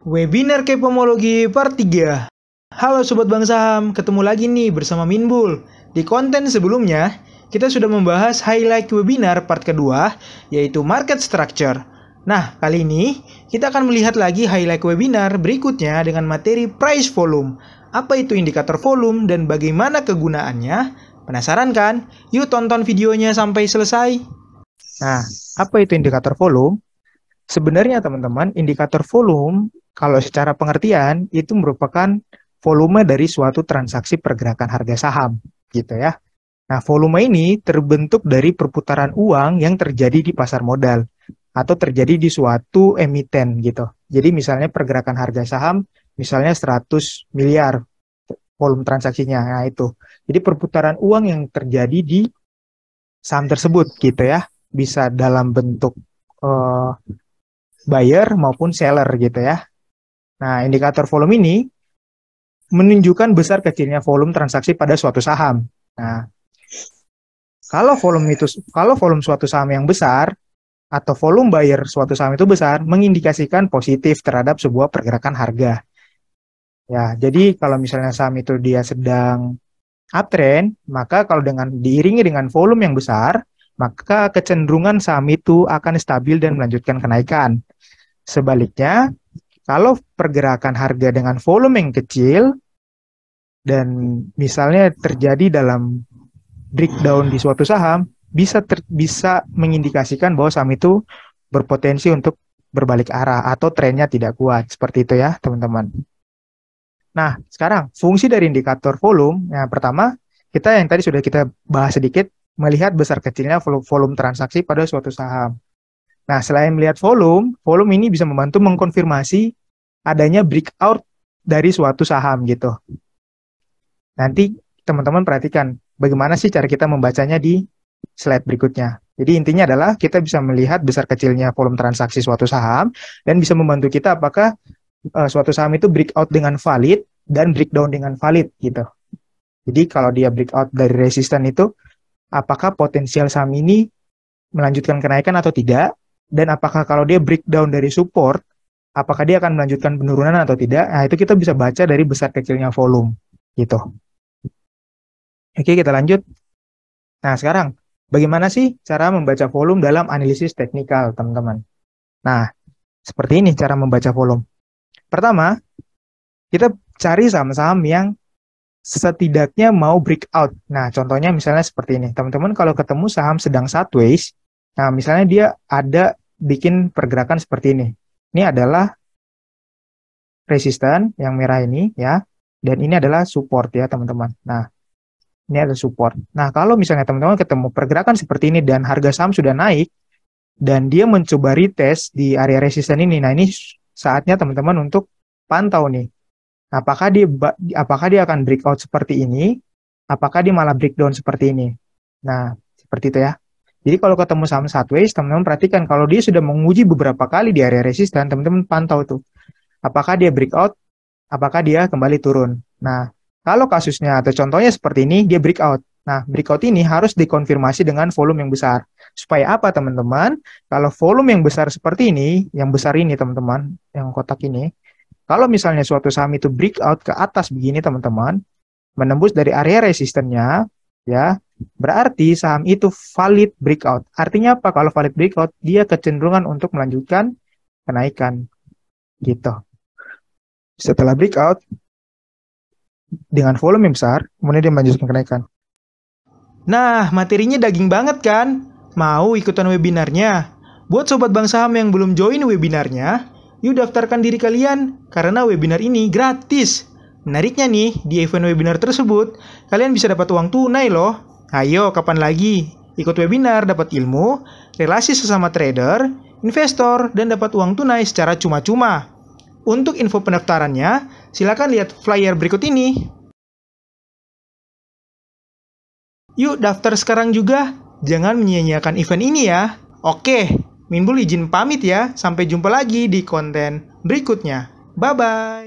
Webinar Kepomologi Part 3. Halo Sobat Bank Saham, ketemu lagi nih bersama Minbul. Di konten sebelumnya, kita sudah membahas highlight webinar part kedua, yaitu Market Structure. Nah, kali ini kita akan melihat lagi highlight webinar berikutnya dengan materi Price Volume. Apa itu indikator volume dan bagaimana kegunaannya? Penasaran kan? Yuk tonton videonya sampai selesai. Nah, apa itu indikator volume? Sebenarnya teman-teman, indikator volume kalau secara pengertian itu merupakan volume dari suatu transaksi pergerakan harga saham, gitu ya. Nah, volume ini terbentuk dari perputaran uang yang terjadi di pasar modal atau terjadi di suatu emiten gitu. Jadi misalnya pergerakan harga saham misalnya 100 miliar volume transaksinya. Nah, itu. Jadi perputaran uang yang terjadi di saham tersebut gitu ya. Bisa dalam bentuk buyer maupun seller gitu ya. Nah, indikator volume ini menunjukkan besar kecilnya volume transaksi pada suatu saham. Nah, kalau volume suatu saham yang besar atau volume buyer suatu saham itu besar, mengindikasikan positif terhadap sebuah pergerakan harga. Ya, jadi kalau misalnya saham itu dia sedang uptrend, maka kalau diiringi dengan volume yang besar, maka kecenderungan saham itu akan stabil dan melanjutkan kenaikan. Sebaliknya, kalau pergerakan harga dengan volume yang kecil dan misalnya terjadi dalam breakdown di suatu saham, bisa mengindikasikan bahwa saham itu berpotensi untuk berbalik arah atau trennya tidak kuat. Seperti itu ya, teman-teman. Nah, sekarang fungsi dari indikator volume, yang pertama, yang tadi sudah kita bahas sedikit, melihat besar kecilnya volume transaksi pada suatu saham. Nah, selain melihat volume ini bisa membantu mengkonfirmasi adanya breakout dari suatu saham gitu. Nanti teman-teman perhatikan bagaimana sih cara kita membacanya di slide berikutnya. Jadi intinya adalah kita bisa melihat besar kecilnya volume transaksi suatu saham dan bisa membantu kita apakah suatu saham itu breakout dengan valid dan breakdown dengan valid gitu. Jadi kalau dia breakout dari resisten itu, apakah potensial saham ini melanjutkan kenaikan atau tidak? Dan apakah kalau dia breakdown dari support, apakah dia akan melanjutkan penurunan atau tidak? Nah, itu kita bisa baca dari besar kecilnya volume, gitu. Oke, kita lanjut. Nah, sekarang, bagaimana sih cara membaca volume dalam analisis teknikal, teman-teman? Nah, seperti ini cara membaca volume. Pertama, kita cari saham-saham yang setidaknya mau breakout. Nah, contohnya misalnya seperti ini. Teman-teman kalau ketemu saham sedang sideways, nah misalnya dia ada bikin pergerakan seperti ini. Ini adalah resisten yang merah ini ya, dan ini adalah support ya teman-teman. Nah, ini ada support. Nah, kalau misalnya teman-teman ketemu pergerakan seperti ini dan harga saham sudah naik, dan dia mencoba retest di area resisten ini, nah ini saatnya teman-teman untuk pantau nih. Apakah dia akan breakout seperti ini? Apakah dia malah breakdown seperti ini? Nah, seperti itu ya. Jadi kalau ketemu saham sideways, teman-teman perhatikan kalau dia sudah menguji beberapa kali di area resisten, teman-teman pantau tuh. Apakah dia breakout? Apakah dia kembali turun? Nah, kalau kasusnya atau contohnya seperti ini, dia breakout. Nah, breakout ini harus dikonfirmasi dengan volume yang besar. Supaya apa, teman-teman? Kalau volume yang besar seperti ini, yang besar ini, teman-teman, yang kotak ini, kalau misalnya suatu saham itu breakout ke atas begini, teman-teman, menembus dari area resistennya, ya, berarti saham itu valid breakout. Artinya apa? Kalau valid breakout, dia kecenderungan untuk melanjutkan kenaikan. Gitu. Setelah breakout, dengan volume yang besar, kemudian dia melanjutkan kenaikan. Nah, materinya daging banget kan? Mau ikutan webinarnya? Buat Sobat Bank Saham yang belum join webinarnya, yuk daftarkan diri kalian, karena webinar ini gratis. Menariknya nih, di event webinar tersebut, kalian bisa dapat uang tunai loh. Ayo, kapan lagi? Ikut webinar, dapat ilmu, relasi sesama trader, investor, dan dapat uang tunai secara cuma-cuma. Untuk info pendaftarannya, silakan lihat flyer berikut ini. Yuk daftar sekarang juga, jangan menyia-nyiakan event ini ya. Oke, Minbul izin pamit ya, sampai jumpa lagi di konten berikutnya. Bye-bye.